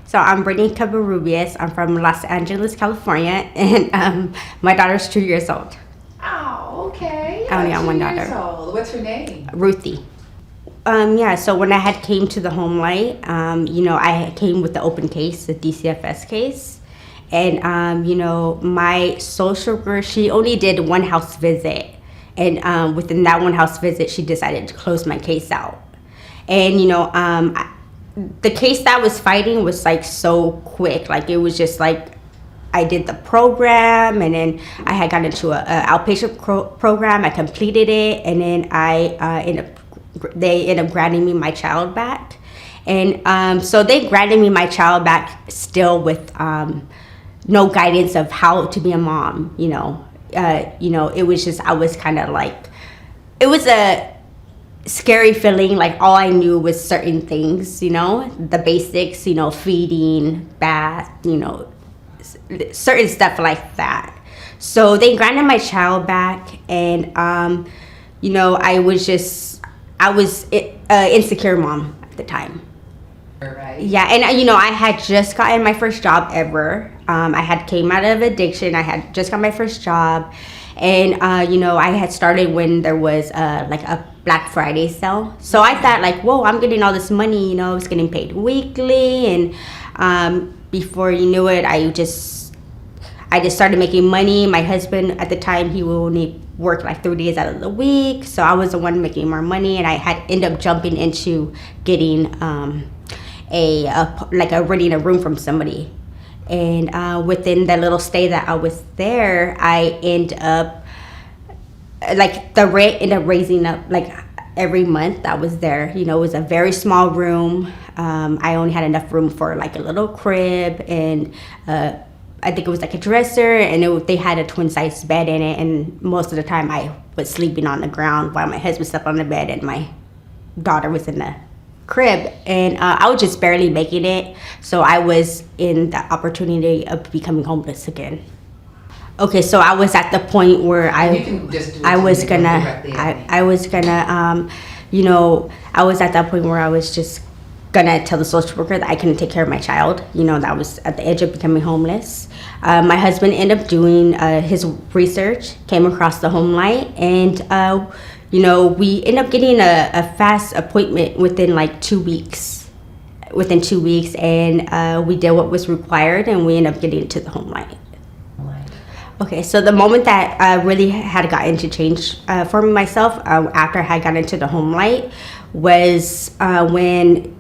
So I'm Brittney Cabarrubias. I'm from Los Angeles, California, and my daughter's 2 years old. Oh, okay. I only have one 2 years daughter. old. What's her name? Ruthie. So when I had came to the HomeLight, I came with the open case, the DCFS case. And, my social worker, she only did one house visit. And within that one house visit, she decided to close my case out. And, the case that I was fighting was like so quick. Like it was just like I did the program, and then I had got into an outpatient program. I completed it, and then they ended up granting me my child back. And so they granted me my child back still with no guidance of how to be a mom. It was just, I was kind of like, it was a scary feeling. Like all I knew was certain things, the basics, feeding, bath, certain stuff like that. So they granted my child back, and I was insecure mom at the time. Right. Yeah, and I had just gotten my first job ever. I had came out of addiction. I had just got my first job, and I had started when there was like a Black Friday sale. So I thought like, whoa, I'm getting all this money. I was getting paid weekly, and before you knew it, I just started making money. My husband at the time, he would only work like 3 days out of the week, so I was the one making more money, and I had ended up jumping into getting renting a room from somebody. And within the little stay that I was there, I end up like the rent ended up raising up like every month I was there. It was a very small room. I only had enough room for like a little crib, and I think it was like a dresser, and they had a twin size bed in it, and most of the time I was sleeping on the ground while my husband slept on the bed and my daughter was in the crib. And I was just barely making it, so I was in the opportunity of becoming homeless again. Okay, so I was at the point where I was at that point where I was just gonna tell the social worker that I couldn't take care of my child. That was at the edge of becoming homeless. My husband ended up doing his research, came across the HomeLight, and we ended up getting a fast appointment within like 2 weeks. Within 2 weeks, and we did what was required, and we ended up getting to the HomeLight. Okay, so the moment that I really had gotten to change for myself after I had gotten into the HomeLight was when,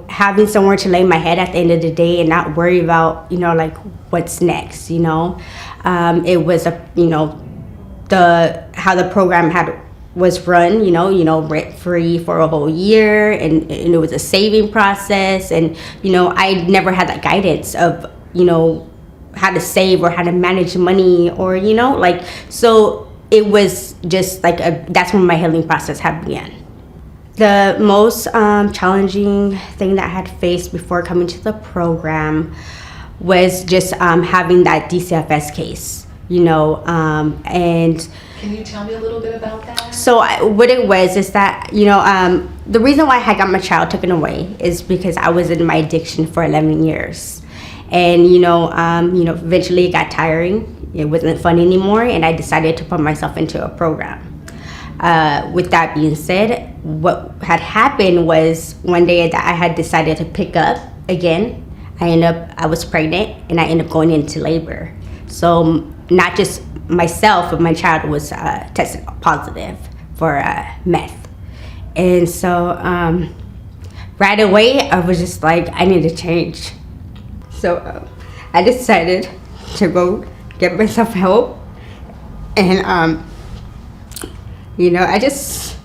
having somewhere to lay my head at the end of the day and not worry about, like what's next, It was how the program was run, rent free for a whole year, and it was a saving process, and I never had that guidance of how to save or how to manage money, or so it was just like that's when my healing process had began. The most challenging thing that I had faced before coming to the program was just having that DCFS case, and can you tell me a little bit about that? So what it was is that, the reason why I had got my child taken away is because I was in my addiction for 11 years. And, eventually it got tiring. It wasn't fun anymore, and I decided to put myself into a program. With that being said, what had happened was one day that I had decided to pick up again. I was pregnant, and I ended up going into labor. So not just myself, but my child was tested positive for meth. And so right away, I was just like, I need to change. So I decided to go get myself help. And, I just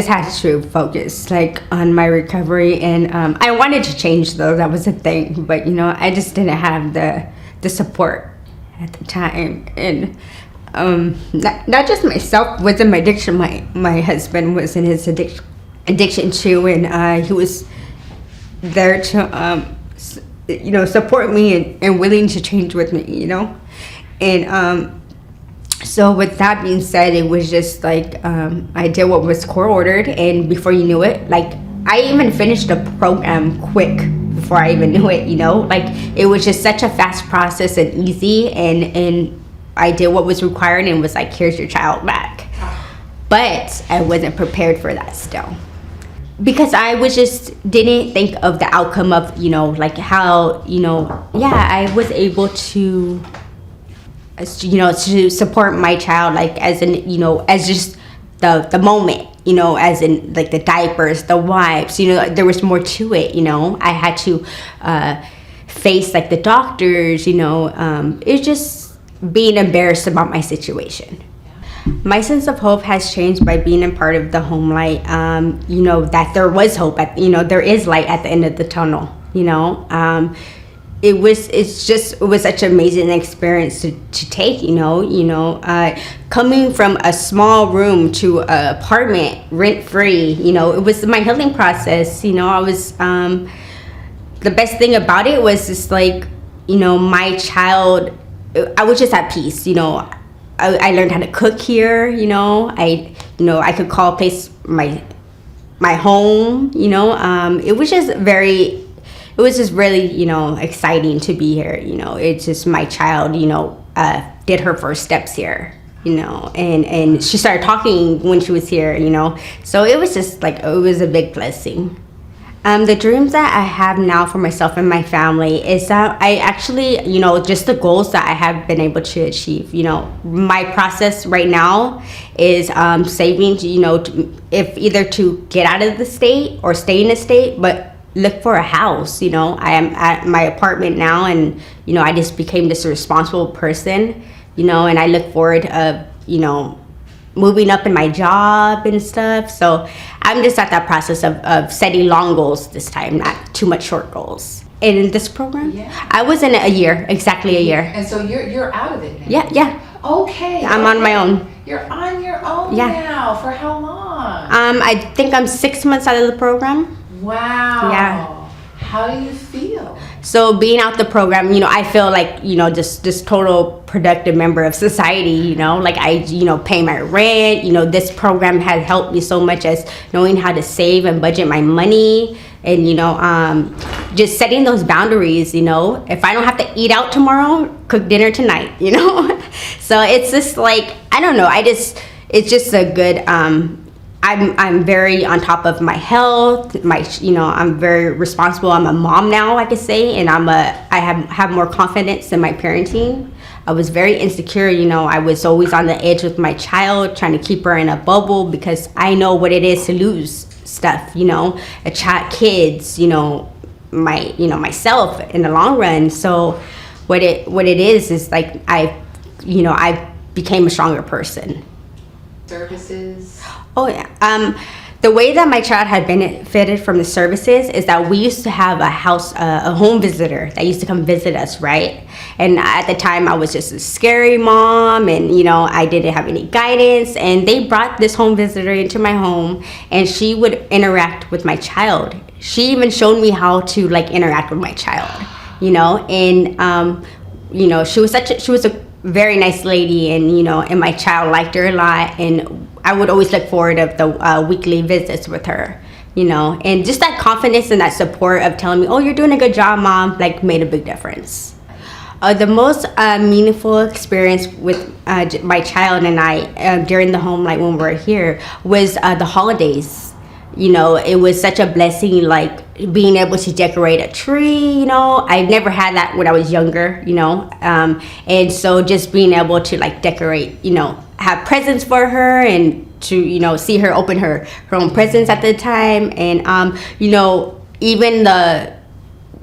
had to focus on my recovery. And I wanted to change, though. That was a thing. But, I just didn't have the support at the time. And not just myself was in my addiction. My husband was in his addiction too, and he was there to support me and willing to change with me, and so with that being said, it was just like I did what was court ordered, and before you knew it, like I even finished the program quick before I even knew it, like it was just such a fast process and easy, and I did what was required and was like, here's your child back. But I wasn't prepared for that still, because I was just didn't think of the outcome of, like how, I was able to, to support my child, like as in, as just the moment, as in like the diapers, the wipes, there was more to it, I had to face like the doctors, it's just being embarrassed about my situation. My sense of hope has changed by being a part of the HomeLight, that there was hope there is light at the end of the tunnel, it was such an amazing experience to take, coming from a small room to an apartment rent free, it was my healing process. I was, the best thing about it was just like, my child, I was just at peace, I learned how to cook here, I could call a place my home, it was just really, exciting to be here, it's just my child, did her first steps here, and she started talking when she was here, so it was just like, it was a big blessing. The dreams that I have now for myself and my family is that I actually, just the goals that I have been able to achieve. My process right now is saving, if either to get out of the state or stay in the state, but look for a house. I am at my apartment now, and, I just became this responsible person, and I look forward to, moving up in my job and stuff. So I'm just at that process of setting long goals this time, not too much short goals. In this program, I was in it exactly a year. And so you're out of it now? Yeah. Okay. I'm on my own. You're on your own now. For how long? I think I'm 6 months out of the program. Wow. Yeah. How do you feel? So being out the program, I feel like, just this total productive member of society, like I, pay my rent, this program has helped me so much as knowing how to save and budget my money, and, just setting those boundaries, if I don't have to eat out tomorrow, cook dinner tonight, so it's just like, I don't know, it's just a good, I'm very on top of my health. I'm very responsible. I'm a mom now, I could say, and I have more confidence in my parenting. I was very insecure. I was always on the edge with my child, trying to keep her in a bubble because I know what it is to lose stuff. A child, kids. Myself in the long run. So, what it is like I became a stronger person. Services. Oh yeah. The way that my child had benefited from the services is that we used to have a home visitor that used to come visit us, right? And at the time, I was just a scary mom, and I didn't have any guidance. And they brought this home visitor into my home, and she would interact with my child. She even showed me how to interact with my child, and she was a very nice lady, and my child liked her a lot, and I would always look forward of the weekly visits with her, and just that confidence and that support of telling me, oh, you're doing a good job, Mom, made a big difference. The most meaningful experience with my child and I during the HomeLight when we were here was the holidays. It was such a blessing, being able to decorate a tree, I never had that when I was younger, and so just being able to decorate, have presents for her, and to, see her open her own presents at the time. And, even the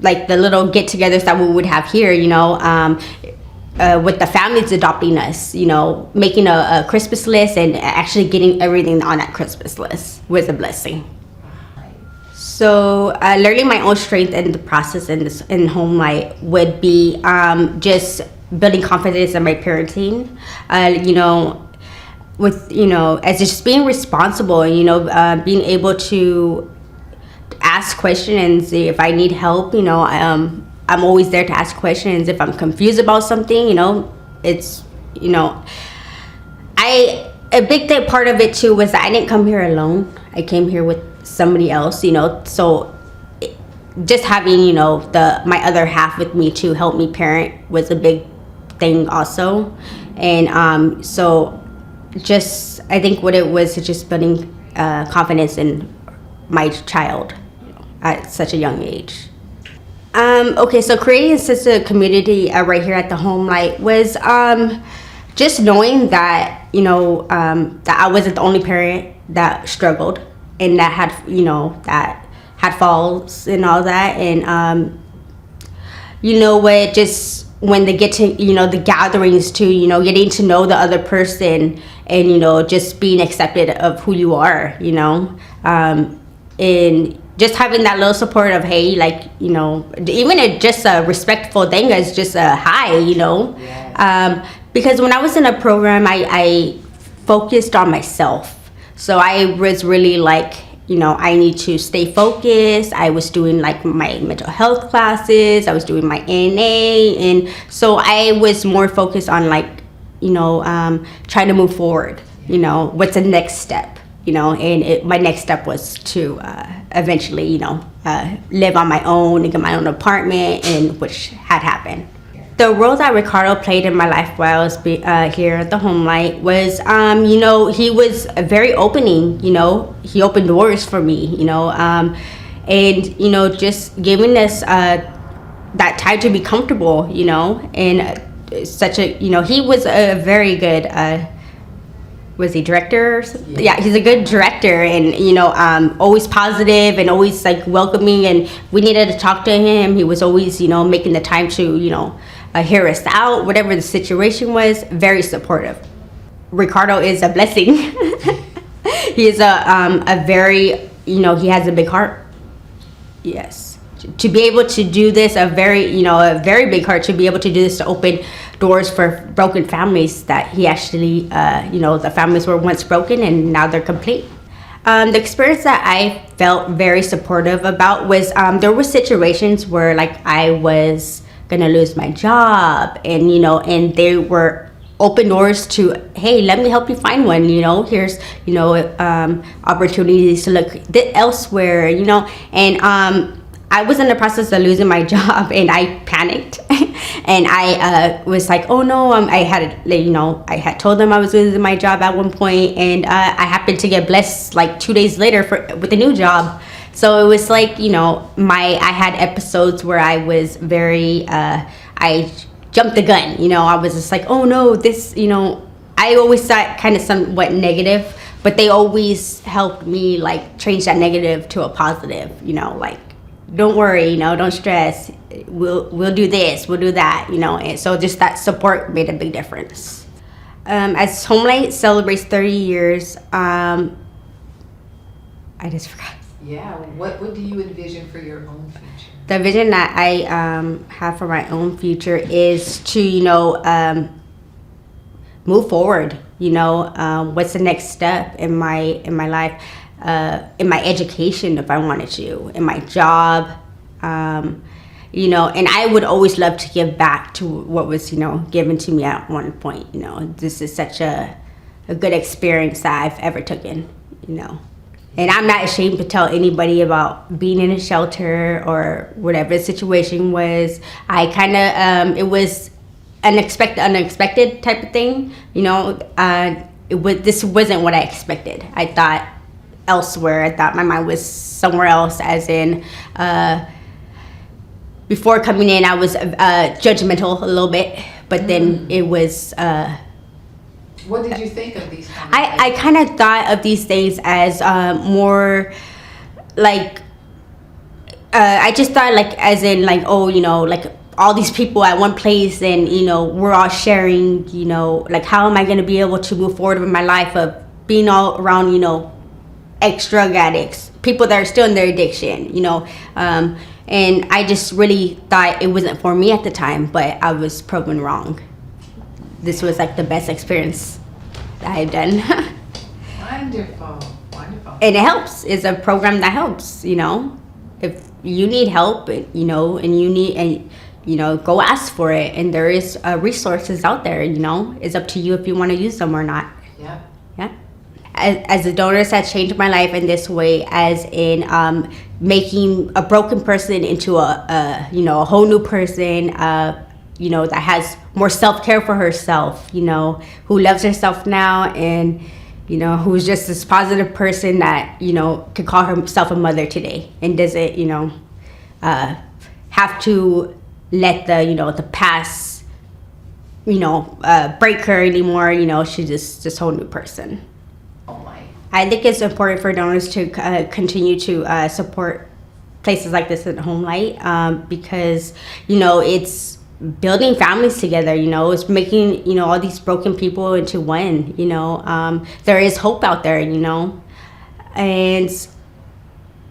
little get-togethers that we would have here, with the families adopting us, making a Christmas list and actually getting everything on that Christmas list was a blessing. So learning my own strength in the process in HomeLight would be just building confidence in my parenting, with, as just being responsible, being able to ask questions if I need help, I'm always there to ask questions. If I'm confused about something, it's, a big part of it too was that I didn't come here alone. I came here with somebody else, so just having, you know, my other half with me to help me parent was a big thing also. And so just, I think what it was is just building confidence in my child at such a young age. Okay, so creating such a community right here at the HomeLight was just knowing that, you know, that I wasn't the only parent that struggled and that had, you know, that had falls and all that. And, you know what, just when they get to, you know, the gatherings too, you know, getting to know the other person and, you know, just being accepted of who you are, you know, and just having that little support of, hey, like, you know, even just a respectful thing as just a hi, you know. Yes. Because when I was in a program, I focused on myself. So I was really like, you know, I need to stay focused. I was doing like my mental health classes. I was doing my NA. And so I was more focused on like, you know, trying to move forward, you know, what's the next step, you know, and my next step was to eventually, you know, live on my own and get my own apartment, and which had happened. The role that Ricardo played in my life while I was here at the HomeLight was, you know, he was very opening, you know, he opened doors for me, you know, and, you know, just giving us that time to be comfortable, you know, and such a, you know, he was a very good, was he director or something? Yeah, he's a good director, and, you know, always positive and always like welcoming, and we needed to talk to him. He was always, you know, making the time to, you know, hear us out, whatever the situation was. Very supportive. Ricardo is a blessing. He is a very, you know, he has a big heart. Yes. To be able to do this, a very big heart, to be able to do this, to open doors for broken families that he actually, you know, the families were once broken and now they're complete. The experience that I felt very supportive about was, there were situations where like I was gonna lose my job, and, you know, and they were open doors to, hey, let me help you find one, you know, here's, you know, opportunities to look elsewhere, you know. And I was in the process of losing my job, and I panicked. And I was like, oh no, I had told them I was losing my job at one point, and I happened to get blessed like 2 days later with a new job. So it was like, you know, I had episodes where I was very, I jumped the gun, you know. I was just like, oh no, this, you know, I always thought kind of somewhat negative, but they always helped me like change that negative to a positive, you know, like, don't worry, you know, don't stress, we'll do this, we'll do that, you know. And so just that support made a big difference. As HomeLight celebrates 30 years, I just forgot. Yeah. What do you envision for your own future? The vision that I have for my own future is to, you know, move forward. You know, what's the next step in my life, in my education, if I wanted to, in my job, you know. And I would always love to give back to what was, you know, given to me at one point. You know, this is such a good experience that I've ever taken, you know. And I'm not ashamed to tell anybody about being in a shelter or whatever the situation was. I kind of, it was unexpected type of thing, you know. This wasn't what I expected. I thought elsewhere. I thought my mind was somewhere else, as in, before coming in, I was judgmental a little bit, but then it was, what did you think of these comments? I kind of thought of these things as more like, I just thought like as in like, oh, you know, like all these people at one place, and, you know, we're all sharing, you know, like how am I going to be able to move forward with my life of being all around, you know, ex-drug addicts, people that are still in their addiction, you know. And I just really thought it wasn't for me at the time, but I was proven wrong. This was like the best experience that I've done. Wonderful, wonderful. And it helps. It's a program that helps, you know. If you need help, you know, and you know, go ask for it. And there is resources out there, you know. It's up to you if you want to use them or not. Yeah. Yeah. as the donors has changed my life in this way, as in making a broken person into a whole new person, that has more self-care for herself, who loves herself now, and who's just this positive person that could call herself a mother today, and doesn't have to let the past break her anymore. She's just this whole new person. I think it's important for donors to continue to support places like this at HomeLight, because it's building families together. It's making all these broken people into one. There is hope out there. And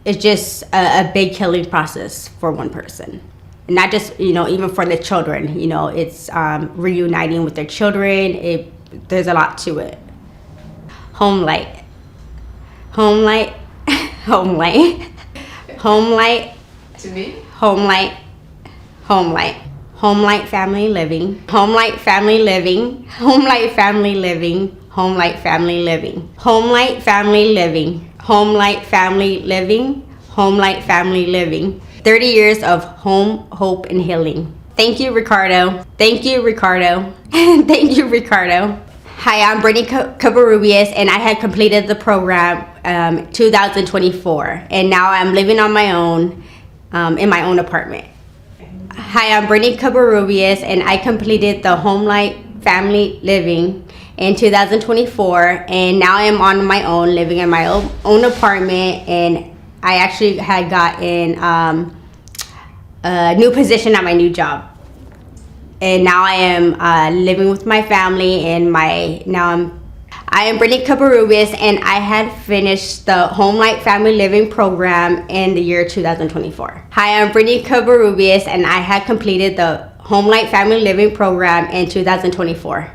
it's just a big healing process for one person, and not just even for the children. It's reuniting with their children. There's a lot to it. HomeLight. HomeLight, HomeLight, HomeLight. To me? HomeLight, HomeLight, HomeLight Family Living, HomeLight Family Living, HomeLight Family Living, HomeLight Family Living, HomeLight Family Living, HomeLight Family Living, HomeLight Family Living. 30 years of home, hope, and healing. Thank you, Ricardo. Thank you, Ricardo. Thank you, Ricardo. Hi, I'm Brittney Cabarrubias, and I had completed the program 2024, and now I'm living on my own in my own apartment. Hi, I'm Brittney Cabarrubias, and I completed the HomeLight Family Living in 2024, and now I'm on my own, living in my own apartment, and I actually had gotten a new position at my new job. And now I am living with my family, and I am Brittney Cabarrubias, and I had finished the HomeLight Family Living program in the year 2024. Hi, I'm Brittney Cabarrubias, and I had completed the HomeLight Family Living program in 2024.